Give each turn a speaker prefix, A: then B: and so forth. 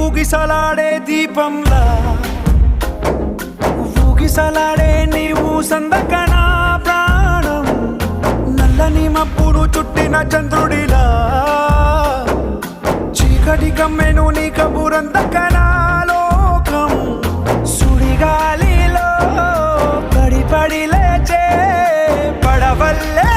A: ఊగిసలాడే దీపంలా ఊగిసలాడే నీవు సందకనా ప్రాణం నల్లని మబ్బును చుట్టిన చంద్రుడిలా చీకటి కమ్మెను నీ కబురందకనా లోకం సుడిగాలిలో పడి పడి లేచే పడవల్లే